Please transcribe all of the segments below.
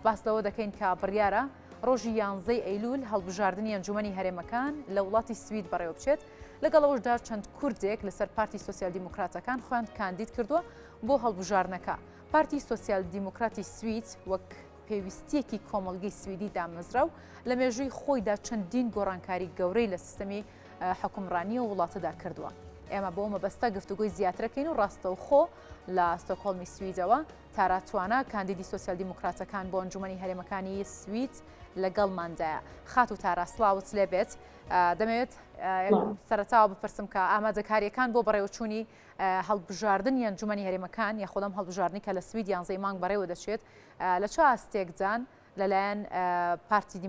باس لەوە دەکەین کە بڕیارە ڕۆژی 11 ئەیلول هەڵبژاردننی ئەنجومەنی هەرێمەکان لە وڵاتی سوید بەڕێوە بچێت لەگەڵەوەشدا چەند کوردێک لەسەر پارتی سۆسیال دیموکراتەکان خۆیان کاندید کردووە بۆ هەڵبژاردنەکە. پارتی سۆسیال دیموکراتی سوید وەک پێویستیەکی کۆمەڵگەی سویدی دامەزرا و لە مێژووی خۆیدا چەندین گۆڕانکاری گەورەی لە سیستەمی حکومڕانی و وڵاتەدا کردووە. ئێمە بۆ مەبەستە گفتوگوی زیاترەکەین و ڕاستەوخۆ لە ستۆکۆڵمی سویدەوە تاراتوانە کاندیدی سۆسیال دیموکراتەکان بۆ ئەنجومەنی هەرێمەکانی سوید لەگەڵماندایە. خات و تارا سڵاوت لێ بێت. دەمەوێت سەرەتاوە بپرسم کە ئامادەکاریەکان بۆ بەڕێوەچوونی هەڵبژاردننی ئەنجومەنی هەرێمەکان یا خۆدەم هەڵبژاردننی کە لە سوید 11 مانگ بەڕێوە دەچێت لە چه ئاستێکجان لەلایەن پارتی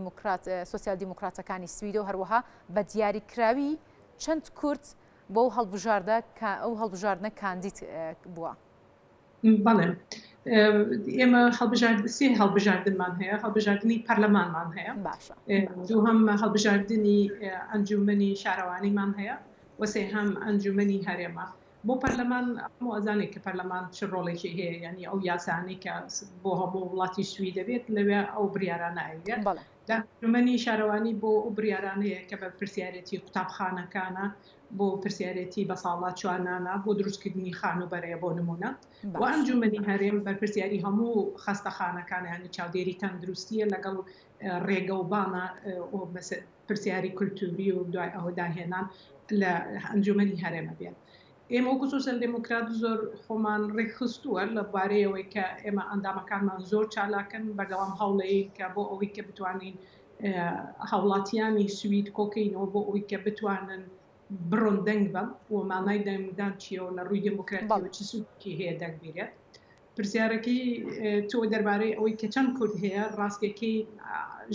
سۆسیال دیموکراتەکانی سوید و هەروەها بە دیاریکراوی چەند کورد بۆ ئەو هەڵبژاردنە کاندید بووە. بەڵێ ئێمە سێ هەڵبژاردنمان هەیە، هەڵبژاردننی پەرلەمانمان هەیە، دووهەم هەڵبژاردننی ئەنجومەنی شارەوانیمان هەیە، وەسێهەم ئەنجومەنی هەرێمە. بۆ پەرلەمان هەموو ئەزانێت کە پەرلەمان چ ڕۆڵێکی هەیە، یعنی ئەو یاسانی کە بۆ هەموو وڵاتی سوید دەبێت لەوێ ئەو بریارانە ئەوێت. ئەنجومەنی شارەوانی بۆ ئەو بریارانەیە کە بە پرسیارەتی قوتابخانەکانە، بۆ پرسیارەتی بەساڵات جوانانە، بۆ دروستکردنی خانوبەرەیە بۆ نمونە، و ئەنجومەنی هەرێم بەرپرسیاری هەموو خەستەخانەکانیانی چاودێری تەندروستیە لەگەڵ ڕێگە و بانە پرسیاری کولتوری و دوای ئەوە داهێنان لە ئەنجومەنی هەرێمە بێت. ئێمە وەکو سۆسیال دیموکرات زۆر خۆمان ڕێکخستووە لە بارەیەوەی کە ئێمە ئەندامەکانمان زۆر چالاکن، بەردەوام هەوڵەیە کە بۆ ئەوەی کە بتوانین هاوڵاتیانی سوید کۆکەینەوە بۆ ئەوەی کە بتوانن بڕۆن دەنگ بن و مانای دەنگدان چیەوە لە ڕووی دموکراتی چ سوودێکی هەیە دەنگبێت. پرسیارەکەی تۆ دەربارەی ئەوەی کە چەند کورد هەیە، ڕاستیەکەی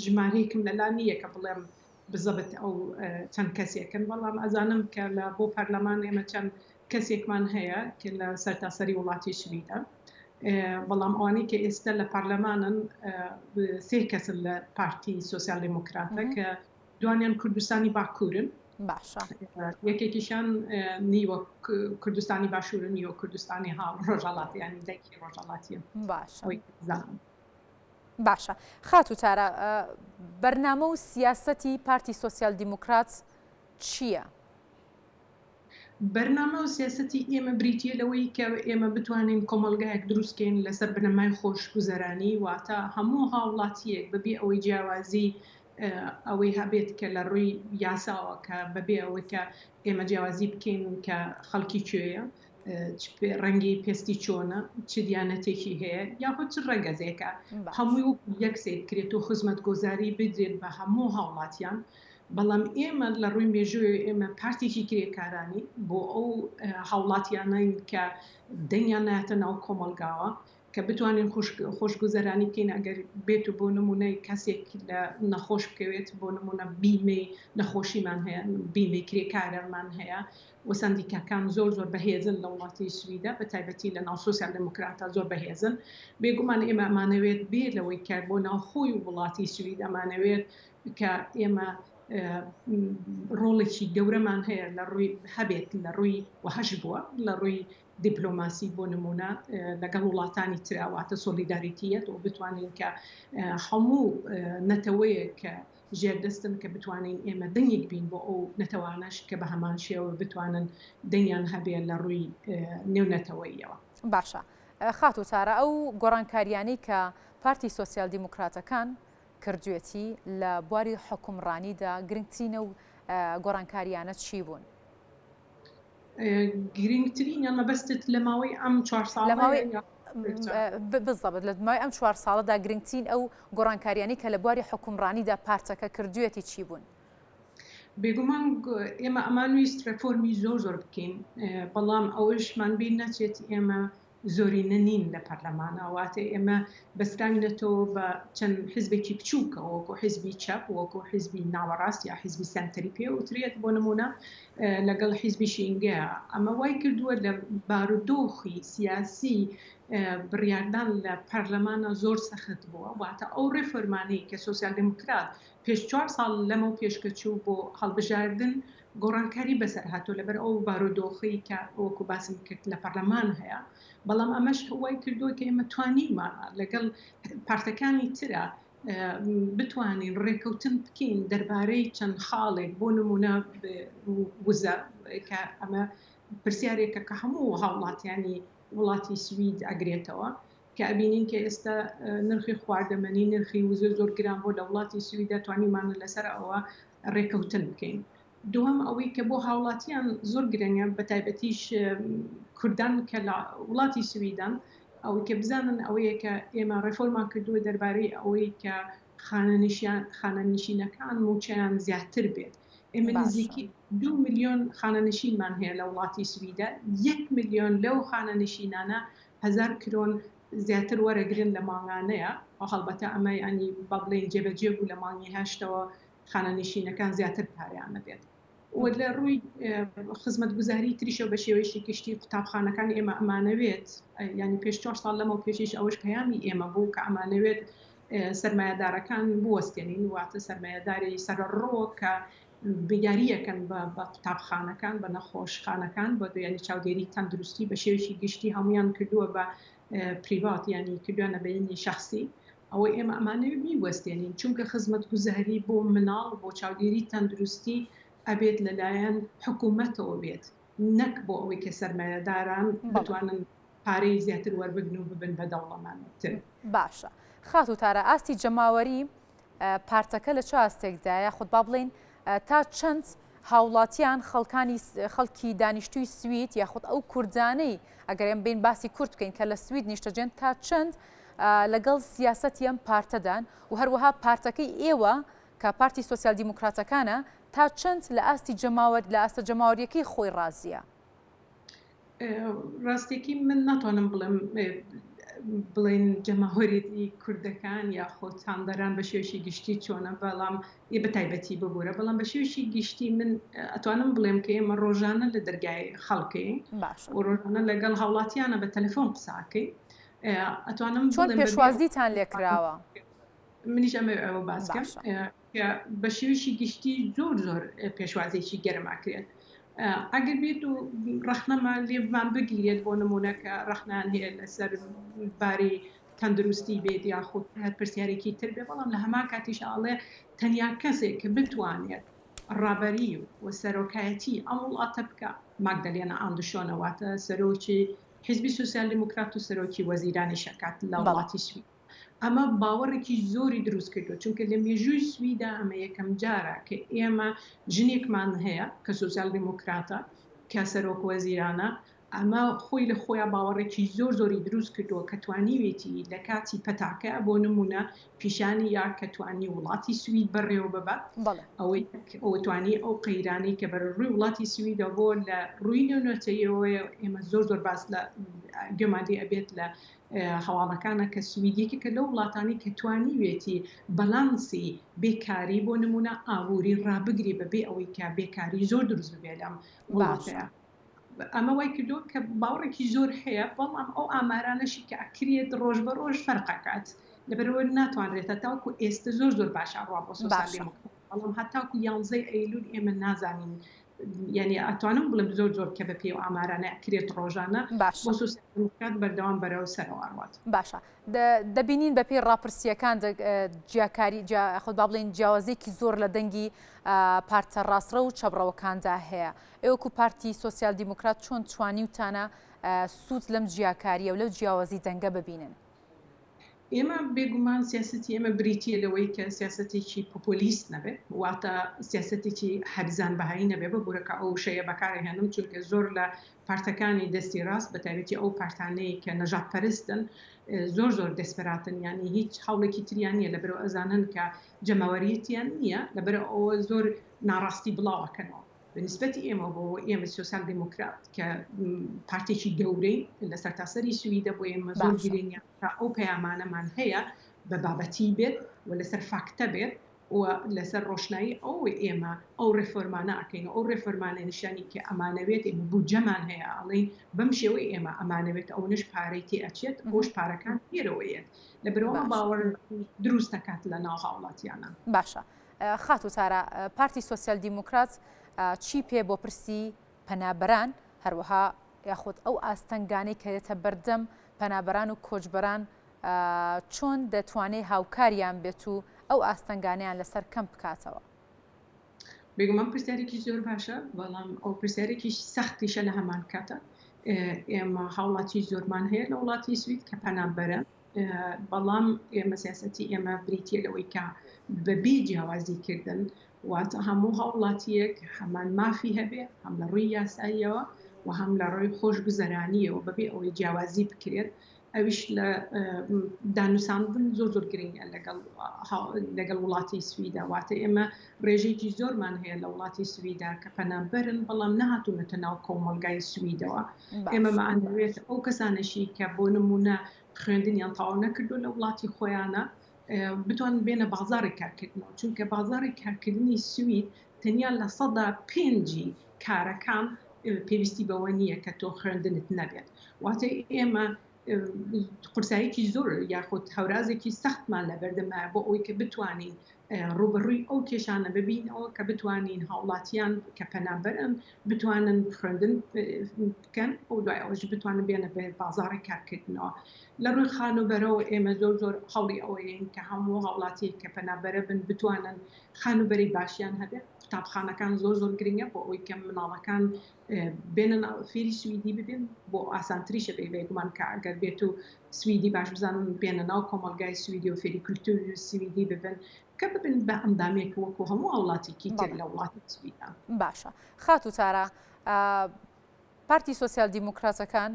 ژمارەیەکم لەلا نییە کە بڵێم بزەبت ئەو چەند کەسێکن، بەڵام ئەزانم کە لە بۆ پەرلەمان ئێمە چەند کەسێکمان هەیە کە لە سەرتاسەری وڵاتی سویدە، بەڵام ئەوانەی کە ئێستا لە پەرلەمانن سێ کەسن لە پارتی سۆسیال دیموکراتە کە دوانیان کوردستانی باکوورن، یەکێکیشان نیوە کوردستانی باشوورن، نیوە کوردستانی ڕۆژهەڵاتی، ینی دایکی ڕۆژهەڵاتیە. باشە. خات و تارە، بەرنامە و سیاسەتی پارتی سۆسیال دیموکرات چییە؟ بەرنامە و سیاسەتی ئێمە بریتە لەوەی کە ئێمە بتوانین کۆمەلگایەک دروستکەین لەسەر بنەمای خۆشگوزەرانی، واتە هەموو هاوڵاتیەک بەبێ ئەوەی جیاوازی ئەوەی هەبێت کە لە ڕووی یاساوە کە بەبێ ئەوەی کە ئێمە جیاوازی بکەین کە خەڵکی کوێیە، ڕەنگی پێستی چۆنە، چ دیانەتێکی هەیە، یاخود چ ڕێگەزێکە، هەمووی یەکسێت کرێت و خزمەت گۆزاری بدرێت بە هەموو هاوڵاتیان. بەڵام ئێمە لە ڕووی مێژووی ئێمە پارتێکی کرێکارانی بۆ ئەو هاوڵاتیانین کە دەنگیان نایەتە ناو کۆمەلگاوە کە بتوانین خۆشگوزەرانی بکەین. ئەگەر بێت و بۆ نمونەی کەسێک لە نەخۆش بکەوێت، بۆ نمونە بیمەی نەخۆشیمان هەیە، بیمەی کرێکارەمان هەیە، و سندیکاکان زۆر بەهێزن لە وڵاتی سویدە، بە تایبەتی لە ناو سۆسیال دیموکراتە زۆر بەهێزن. بێگومان ئێمە ئەمانەوێت بێت لەوەی کە بۆ ناوخۆی وڵاتی سوید ئەمانەوێت کە ئێمە ڕۆڵێکی گەورەمان هەیە لە ڕووی هەبێت لە ڕووی وهەش بووە لە ڕووی دیپلۆماسی بۆ نمونە لەگەڵ وڵاتانی تراواتە سۆلیداریتیەت و بتوانین کە هەموو نەتەوەیە کە ژێردەستن کە بتوانین ئێمە دەنگێک بین بۆ ئەو نەتەوانش کە بە هەمان شێوە بتوانن دەنگیان هەبێت لە ڕووی نێونەتەوەیەوە. باشە. خات و تارە، ئەو گۆڕانکاریانەی کە پارتی سۆسیال دیموکراتەکان کردوێتی لە بواری حکومڕانیدا گرنگترینە و گۆڕانکاریانە چی بوون؟ گرنگترینیان مەبەستت لە ماوەی ئەم 4 ساڵ بزەبت لە ماوەی ئەم 4 ساڵەدا گرنگترین ئەو گۆڕانکاریانی کە لە بواری حکومڕانیدا پارتەکە کردوێتی چی بوون؟ بێگومان ئێمە ئەمانویست ڕێفۆرمی زۆر بکەین، بەڵام ئەوەشمان بین نەچێت ئێمە زۆرینە نین لە پەرلەمانەواتە ئێمە بەستراوینەتەوە بە چەند حیزبێکی بچووکە، وەکو حیزبی چەپ، وەکو حیزبی ناوەڕاست یا حیزبی سەنتەری پێوترێت بۆ نمونە لەگەڵ حیزبی شینگەیە. ئەمە وای کردووە لە بارودۆخی سیاسی بڕیاردان لە پەرلەمانە زۆر سەخت بووە واتە ئەو ڕێفەرمانەی کە سۆسیال دموکرات پێش 4 ساڵ لەمە پێشکەچوو بۆ هەڵبژاردن گۆڕانکاری بەسەر هاتوو لەبەر ئەو بارودۆخی کە وەکو باسم کرد لە پەرلەمان هەیە بەڵام ئەمەش وای کردووە کە ئێمە توانیمانە لەگەڵ پارتەکانی ترە بتوانین ڕێکەوتن بکەین دەربارەی چەند خاڵێک بۆ نمونە وزە کە ئەمە پرسیارێکە کە هەموو هاوڵاتیانی وڵاتی سوید ئەگرێتەوە کە ئەبینین کە ئێستا نرخی خواردەمەنی نرخی وزە زۆر گران بۆ لە وڵاتی سوید دەتوانیمان لەسەر ئەوە ڕێکەوتن بکەین. دووەم ئەوەی کە بۆ هاوڵاتیان زۆر گرنگە بە تایبەتیش کوردان کە لە وڵاتی سویدان ئەوەی کە بزانن ئەوەیە کە ئێمە ڕێفۆرمان کردووە دەربارەی ئەوەی کە خانەنشینەکان موچیان زیاتر بێت. ئێمە نزیکی 2 میلیۆن خانەنشینمان هەیە لە وڵاتی سویدە 1 میلیۆن لەو خانەنشینانە 1000 کرۆن زیاتر وەرەگرن لە ماڵانەیە ئەو هەڵبەتە ئەمە ینی بەڵێن جێبەجێ بوو لە مانگی هەشتەوە خانەنشینەکان زیاتر پاریانە بێت. و لە ڕووی خزمەتگوزاری تریشە بە شێوەیەشی گشتی قوتابخانەکان ئێمە ئەمانەوێت ینی پێش 4 ساڵ لەمە پێشیش ئەوەش پەیامی ئێمە بوو کە ئەمانەوێت سەرمایه‌دارەکان بوەستێنین واتە سەرمایه‌داری سەرڕۆ کە بریاریەکەن بە قوتابخانەکان بە نەخۆشخانەکان بە ینی چاودێری تەندروستی بە شێوەیەکی گشتی هەمویان کردووە بە پریڤات ینی کردوانە بەینی شخصی ئەوەی ئێمە ئەمانەوێت میوەستێنین چونکە خزمەتگوزاری بۆ مناڵ بۆ چاودێری تەندروستی ئەبێت لەلایەن حکوومەتەوە بێت نەک بۆ ئەوەی کە سەرمایه‌داران بتوانن پارەی زیاتر وەربگن و ببن بە دەوڵەمانتر. باشە خات و تارە ئاستی جەماوەری پارتەکە لە چ ئاستێکدایە خۆت با بڵێن تا چەند هاوڵاتیان خەڵکی دانیشتووی سوید یاخود ئەو کوردانەی ئەگەر ئێمە بین باسی کورد بکەین کە لە سوید نیشتەجێن تا چەند لەگەڵ سیاسەتی ئەم پارتەدان و هەروەها پارتەکەی ئێوە کە پارتی سۆسیال دیموکراتەکانە تا چەند لە ئاستی لە ئاستە جەماوەریەکەی خۆی ڕازیە. ڕاستێکی من ناتوانم بڵێن جەماهۆریەتی کوردەکان یا خۆتاندەران بە شێوەیەکی گشتی چۆنە بەڵام بە تایبەتی ببوورە بەڵام بە شێوەیەکی گشتی من ئەتوانم بڵێم کە ئێمە ڕۆژانە لە دەرگای خەڵکەی و ڕۆژانە لەگەڵ هاوڵاتیانە بە تەلەفۆن قساکەی ئەتوانم چۆن پێشوازیتان لێکراوە منیش ئەمە ئەوە باسکە بە شێوەیەکی گشتی زۆر پێشوازێکی گەرماکرێت ئەگەر بێت و ڕەخنەمان لێبمان بگیرێت بۆ نمونونەکە ڕەخنان هەیە لەسەر باری تەندروستی بێت یاخود هەر پرسیارێکی تر بێ بەڵام لە هەمان کاتیش ئاڵێ تەنیا کەسێک کە بتوانێت ڕابەری و سەرۆکایەتی ئەم وڵاتە بکە ماگدەلێنە ئاندشۆنەواتە سەرۆکی حیزبی سوسیال دیموکرات و سەرۆکی وەزیرانی شەکات لە وڵاتی سوید ئەمە باوەڕێکی زۆری دروست کردو چونکە لە مێژووی سویدا ئەمە یەکەم جارە کە ئێمە ژنێکمان هەیە کە سوسیال دیموکراتە کە سەرۆک وەزیرانە ئەمە خۆی لە خۆیان باوەڕێکی زۆری دروست کردووە کە توانیوێتی لە کاتی پەتاکە بۆ نمونە پیشانی یا کە توانی وڵاتی سوید بەڕێوە ببات ئەوە توانی ئەو قەیرانی کە بەر ڕووی وڵاتی سویدە بۆ لە ڕووی نێونەتەیەوە ئێمە زۆر باس لە گەمادی ئەبێت لە هەواڵەکانە کە سویدێکی کە لەو وڵاتانی کە توانیوێتی بەلانسی بێکاری بۆ نمونە ئابووری ڕابگری بەبێ ئەوەی کە بێکاری زۆر دروست ببێ لەم وڵاتەیە. ئەمە وای کردو کە باوڕێکی زۆر هەیە بەڵام ئەو ئامارانەشی کە ئەکرێت ڕۆژ بە ڕۆژ فەرقەکات لەبەرەوە ناتوانرێتە تاوکو ئێستا زۆر باشە ڕوا بۆ سۆسیال دیموکرات بەڵام هەتاکو 11 ئەیلول ئێمە نازانین یعنی ئەتوانم بڵم زۆر کە بە پێی و ئامارانە ئەکرێت ڕۆژانە بۆ سۆسیال دیموکرات بەردەوام بەرەو سەرەوەڕات. باشە دەبینین بە پێی ڕاپرسیەکان جیاکاری خۆت با بڵێن جیاوازێکی زۆر لە دەنگی پارتە ڕاستڕە و چەبڕەوەکاندا هەیە ئێوەکو پارتی سۆسیال دیموکرات چۆن توانیوتانە سوود لەم جیاکاریە و لەو جیاوازی دەنگە ببینن. ئێمە بێگومان سیاسەتی ئێمە بریتە لەوەی کە سیاسەتێکی پۆپۆلیست نەبێت واتە سیاسەتێکی هەرزان بەهایی نەبێت بە بورەکە ئەو شەیە بەکارهێنم چونکە زۆر لە پارتەکانی دەستی ڕاست بە تایبەتی ئەو پارتانەی کە نەژاد پەرستن زۆر دەستپەراتن ینی هیچ هەوڵێکی تریان نیە لەبەرەوە ئەزانن کە جەماوەریەتیان نییە لەبەرەوە ئەوە زۆر ناڕاستی بڵاوەکەنەوە بنسبەتی ئێمە بۆ ئێمە سۆسیال دیموکرات کە پارتێکی گەورەی لە سەرتاسەری سویدە بۆ ئێمە زۆر گرنگە ئەو پەیامانەمان هەیە بە بابەتی بێت و لەسەر فاکتە بێت و لەسەر ڕۆشنایی ئەوەی ئێمە ئەو ڕێفۆرمانە ئەکەین ئەو ڕێفۆرمانە نیشانی کە ئەمانەوێت ئێمە بودجەمان هەیە ئەڵێن بەم شێوەی ئێمە ئەمانەوێت ئەوەش پارەی تێ ئەچێت بۆش پارەکان پێرەوەیەت لەبەرەوە باوەڕ دروست دەکات لە ناو هاوڵاتیانە. باشە خات و سارا پارتی سۆسیال دیموکرات چی پێ بۆ پرسی پەنابەران هەروەها یاخود ئەو ئاستەنگانەی کە دێتە بەردەم پەنابەران و کۆچبەران چۆن دەتوانێت هاوکاریان بێت و ئەو ئاستەنگانیان لەسەر کەم بکاتەوە؟ بێگومان پرسیارێکی زۆر باشە بەڵام ئەو پرسیارێکی سەختیشە لە هەمان کاتە ئێمە هاوڵاتی زۆرمان هەیە لە وڵاتی سوید کە پەنابەرن بەڵام ئێمە سیاسەتی ئێمە بریتە لەوەی کە بەبێ جیاوازیکردن واتە هەموو هاوڵاتیەک هەمان مافی هەبێ هەم لە ڕووی یاساییەوە و هەم لە ڕۆی خۆشگوزەرانیەوە بەبێ ئەوەی جیاوازی بکرێت ئەویش لە دانووساندن زۆر گرنگە لەگەڵ وڵاتی سویدا واتە ئێمە ڕێژێکی زۆرمان هەیە لە وڵاتی سویدا کە پەنابەرن بەڵام نهاتوونەتە ناو کۆمەلگای سویدەوە ئێمە مەعانوێت ئەو کەسانەشی کە بۆ نمونە خوێندنیان تاوا نەکردو لە وڵاتی خۆیانە بتوان بێنە بازاری کارکردنەوە چونکە بازاری کارکردنی سوید تەنیا لە 5% کارەکان پێویستی بەوە نییە کە تۆ خوێندنت نەبێت واتە ئێمە قورساییکی زۆر یاخود هەورازێکی سەختمان لە بەردەمایە بۆ ئەوەی کە بتوانین ڕوبەڕووی ئەو کێشانە ببینەوە کە بتوانین هاوڵاتیان کە پەنابەرن بتوانن خوێندن بکەن ئەو دوای ئەوەش بتوانن بێنە بێ بازاری کارکردنەوە لە ڕووی خانوبەرەوە ئێمە زۆر هەوڵی ئەوەیەین کە هەموو هاوڵاتی کە پەنابەرە بن بتوانن خانوبەری باشیان هەبێت قوتابخانەکان زۆر گرنگە بۆ ئەوەی کە مناڵەکان بێنن فێری سویدی ببێن بۆ ئاسانتریشە بێگومان کە ئەگەر بێت و سویدی باش بزانن بێنە ناو کۆمەلگای سویدی و فێری کولتوری سویدی ببن کە ببن بە ئەندامێک وەکو هەموو وڵاتێکی تر لە وڵاتی سویدا. باشە خات و تارا پارتی سۆسیال دیموکراتەکان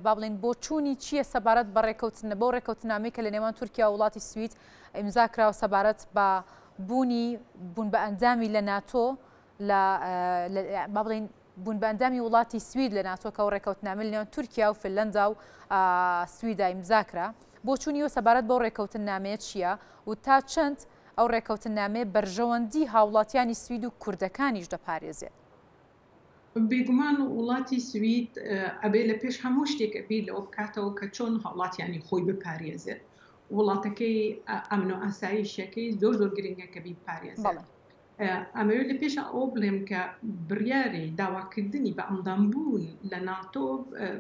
با بڵێن بۆ چوونی چییە سەبارەت بە ڕێکەوتنە بۆ ڕێکەوتنامەی کە لە نێوان تورکیا و وڵاتی سوید ئیمزاکراوە سەبارەت بە بوون بە ئەندامی لە ناتۆ با بڵێن بوون بە ئەندامی وڵاتی سوید لە ناتۆ کە ڕێکەوتنامە لە نێوان تورکیا و فنلەندا و سویدا ئیمزاکرا بۆ چوونیەوە سەبارەت بۆ ڕێکەوتنامەیە چییە و تا چەند ئەو ڕێکەوتنامێ بەرژەوەندی هاوڵاتیانی سوید و کوردەکانیش دەپارێزێت؟ بێگومان وڵاتی سوید ئەبێ لە پێش هەموو شتێک بیر لەوە بکاتەوە کە چۆن هاوڵاتیانی خۆی بپارێزێت وڵاتەکەی ئەمن و ئاسایشەکەی زۆر گرنگە کە بیپارێزێت ئەمەوێت لە پێش ئەوە بڵێم کە بڕیاری داواکردنی بە ئەندامبوون لە ناتۆ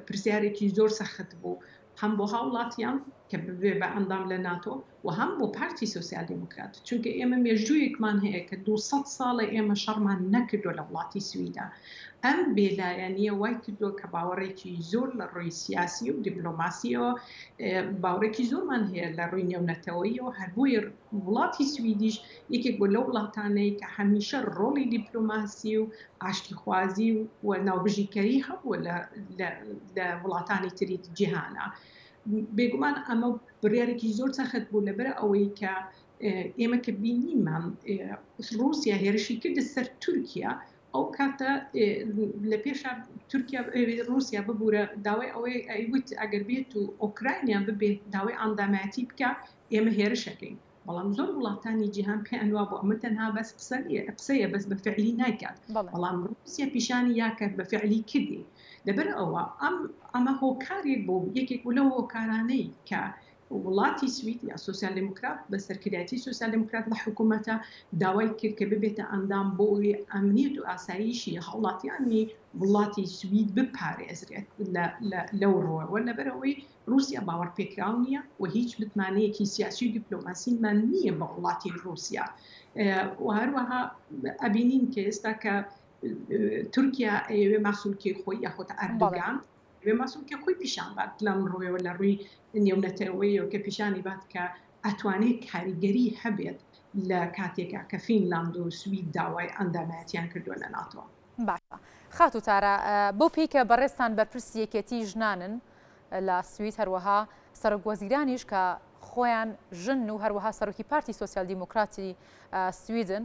پرسیارێکی زۆر سەخت بوو هەم بۆ هاوڵاتیان کە ببێ بە ئەندام لە ناتۆ و هەم بۆ پارتی سۆسیال دیموکرات چونکە ئێمە مێژوویەکمان هەیە کە 200 ساڵە ئێمە شەڕمان نەکردو لە وڵاتی سویدا ئەم بێلایەنیە وای کردووە کە باوەڕێکی زۆر لە ڕووی سیاسی و دیپلۆماسیەوە باوەڕێکی زۆرمان هەیە لە ڕووی نێونەتەوەییەوە هەربووی وڵاتی سویدیش یەکێک بۆ لەو وڵاتانەی کە هەمیشە ڕۆڵی دیپلۆماسی و ئاشتیخوازی و ناوبژیکەری هەبووە لە وڵاتانی تری جیهانە بێگومان ئەمە بڕیارێکی زۆر سەخت بوو لەبەر ئەوەی کە ئێمە کە بینیمان رووسیا هێرشی کردە سەر تورکیا ئەو کاتە لە پێشە تورکیا رووسیا ببوورە داوای ئەوەی ئەیوت ئەگەر بێت و ئۆکراینیان ببێت داوای ئەندامەتی بکە ئێمە هێرشەکەین بەڵام زۆر وڵاتانی جیهان پێیانوا بۆ ئەمە تەنها بەس قسەیە بەس بە فعلی ناکات بەڵام رووسیا پیشانی یاکات بە فعلی کردی لەبەر ئەوە ئەمە هۆکارێک بۆ یەکێک لەو هۆکارانەی کە وڵاتی سوید یا سۆسیال دیموکرات بە سەرکردایەتی سۆسیال دیموکرات لە حکوومەتە داوای کرد کە ببێتە ئەندام بۆی ئەمنیەت و ئاساییشی هاوڵاتیانی وڵاتی سوید بپارێزرێت لەو ڕۆەوە لەبەرەوەی رووسیا باوەڕ پێکراو نییە و هیچ بتمانەیەکی سیاسی و دیپلۆماسیمان نییە بە وڵاتی رووسیا و هەروەها ئەبینین کە ئێستا کە تورکیا ئەوێ ماسوولکی خۆی یاخۆتە ئەردوگان ماسوولکە خۆی پیشان بات لەم ڕۆیەوە لە ڕووی نێونەتەوەیەوە کە پیشانی بات کە ئەتوانێت کاریگەری هەبێت لە کاتێکا کە فینلاند و سوید داوای ئەندامەتیان کردووە لە ناتۆ. باشە خات و تارە بۆ پێیکە بەڕێستان بەرپرسی یەکێتی ژنانن لە سوید هەروەها سەرۆکوەزیرانیش کە خۆیان ژن و هەروەها سەرۆکی پارتی سۆسیال دیموکراتی سویدن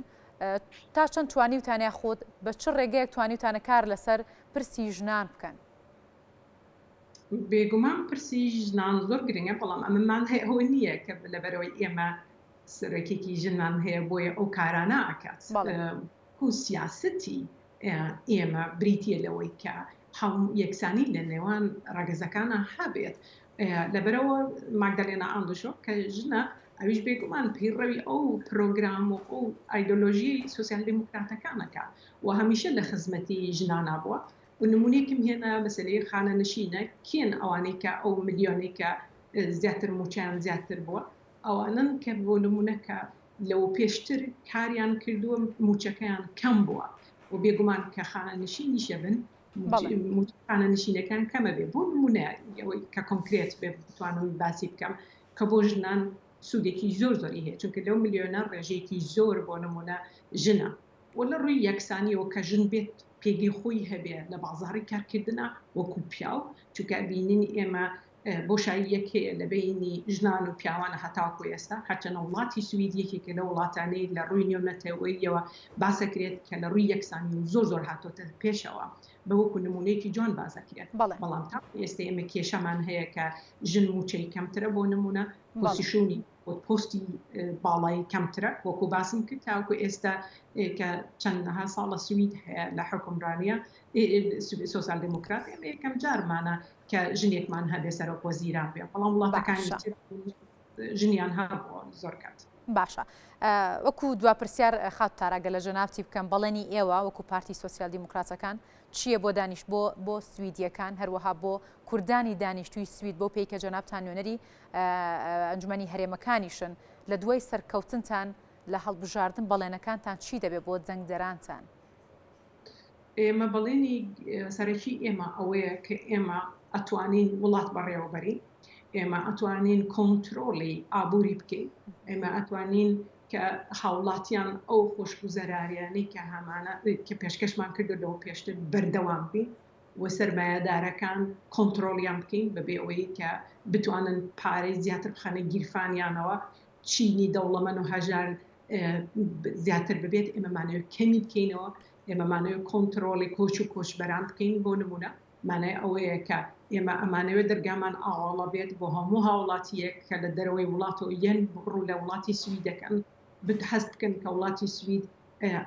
تا چەند توانیوتانە خۆت بە چ ڕێگەیەک توانیوتانە کار لەسەر پرسی ژنان بکەن؟ بێگومان پرسی ژنان زۆر گرنگە بەڵام ئەمەمان هەیە ئەوە نییە کە لەبەرەوەی ئێمە سەرەکێکی ژنان هەیە بۆیە ئەو کارانە ئاکات و سیاسەتی ئێمە بریتە لەوەی کە یەکسانی لە نێوان ڕەگەزەکانە هەبێت لەبەرەوە ماگدەلێنا ئاندشۆ کە ژنە ئەویش بێگومان پەیڕەوی ئەو پرۆگرام و ئەو ئایدۆلۆژیی سوسیال دیموکراتەکانەکە و هەمیشە لە خزمەتی ژنانە بووە و نمونێکم هێنا مەسەلەی خانە نشینە کێن ئەوانەی کە ئەو ملیۆنێک کە زیاتر موچیان زیاتر بووە ئەوانن کە بۆ نمونونەکە لەو پێشتر کاریان کردووە موچەکەیان کەم بووە و بێگومان کە خانە نشینیشە بن خانە نشینەکان کەمە بێ بۆ نمونە کە کۆنکرێت بێ بتوانم باسی بکەم کە بۆ ژنان سوودێکی زۆری هەیە چونکە لەو ملیۆنە ڕێژەیەکی زۆر بۆ نمونە ژنە و لە ڕووی یەکسانیەوە کە ژن بێت پێگەی خۆی هەبێ لە بازاڕی کارکردنا وەکو پیاو چونکە بینین ئێمە بۆشایی هەیە لە بینی ژنان و پیاوانە هەتاکو ئێستا هەرچەنە وڵاتی سوید یەکێکە لە وڵاتانەی لە ڕووی نێونەتەوەیەوە باسەکرێت کە لە ڕووی یەکسانی و زۆر هاتۆتە پێشەوە بە وەکو نمونەیەکی جوان بازەکرێت بەڵام تا ئێستا ئێمە کێشەمان هەیە کە ژن موچەی کەمترە بۆ نمونە پۆزیشنی پۆستی باڵایی کەمترە وەکو باسم کرد تاوکو ئێستا کە چەندەها ساڵە سوید هەیە لە حکومڕانیە سوسیال دیموکرات ئێمە یەکەم جارمانە کە ژنێکمان هەبێ سەرۆک وەزیران بێ بەڵام وڵاتەکانی ژنیان هەبووە زۆر کات. باشە وەکو دوا پرسیار خات تاراگە لە ژەناوتی بکەم بەڵێنی ئێوە وەکو پارتی سۆسیال دیموکراتەکان چییە بۆ دانیشت بۆ سویدیەکان هەروەها بۆ کوردانی دانیشتووی سوید بۆ پێی کە جەنابتان نوێنەری ئەنجومەنی هەرێمەکانیشن لە دوای سەرکەوتنتان لە هەڵبژاردن بەڵێنەکانتان چی دەبێت بۆ جەنگدەرانتان؟ ئێمە بەڵێنی سەرەکی ئێمە ئەوەیە کە ئێمە ئەتوانین وڵات بەڕێوەبەری ئێمە ئەتوانین کۆنتترۆلی ئابووری بکەین ئێمە ئەتوانین کە هاوڵاتیان ئەو خۆشگوزەراریانەی کە هەمانە کە پێشکەشمان کردەوە پێشتر بەردەوام بین و سەرمایهدارەکان کۆنتترۆلیان بکەین بەبێ ئەوەی کە بتوانن پارەی زیاتر بخەنە گیرفانیانەوە چینی دەوڵەمەند و هەژار زیاتر ببێت ئێمەمانەوە کەمی بکەینەوە ئێمەمانەوە کۆنتترۆلی کۆچ و کۆچبەران بکەین بۆ نمونە مانای ئەوەیە کە ئێمە ئەمانەوە دەرگامان ئاواڵە بێت بۆ هەموو هاوڵاتیەک کە لە دەرەوەی وڵاتەوە یەن ڕوو لە وڵاتی سویدەکەن هەست بکەن کە وڵاتی سوید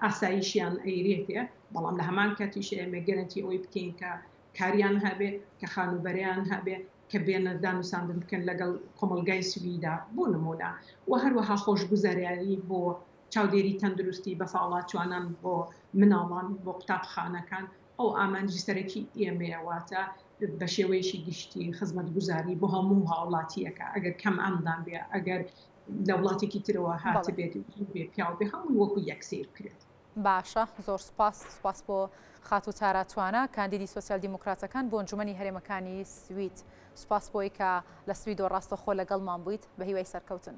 ئاسایشیان ئەیرێتێ بەڵام لە هەمان کاتیش ئێمە گەرنتی ئەوەی بکەین کە کاریان هەبێ کە خانوبەریان هەبێ کە بێنە دانوساندن بکەن لەگەڵ کۆمەلگای سویدا بۆ نمونە و هەروەها خۆشگوزاریانی بۆ چاودێری تەندروستی بە ساڵاتوانان بۆ مناڵان بۆ قوتابخانەکان ئەو ئامانجی سەرەکی ئێمەواتە بە شێوەیەشی گشتی خزمەت گوزاری بۆ هەموو هاوڵاتیەکە ئەگەر کەم ئەندان بێ ئەگەر لە وڵاتێکی ترەوە هات بێت بێ پیاو بێ هەموو وەکو یەکسیر کرێت. باشە زۆر سپاس بۆ خات و تاراتوانە کاندیدی سۆسیال دیموکراتەکان بۆ ئەنجومەنی هەرێمەکانی سوید سپاس بۆی کە لە سوید و ڕاستەخۆ لەگەڵمان بوویت بە هیوای سەرکەوتن.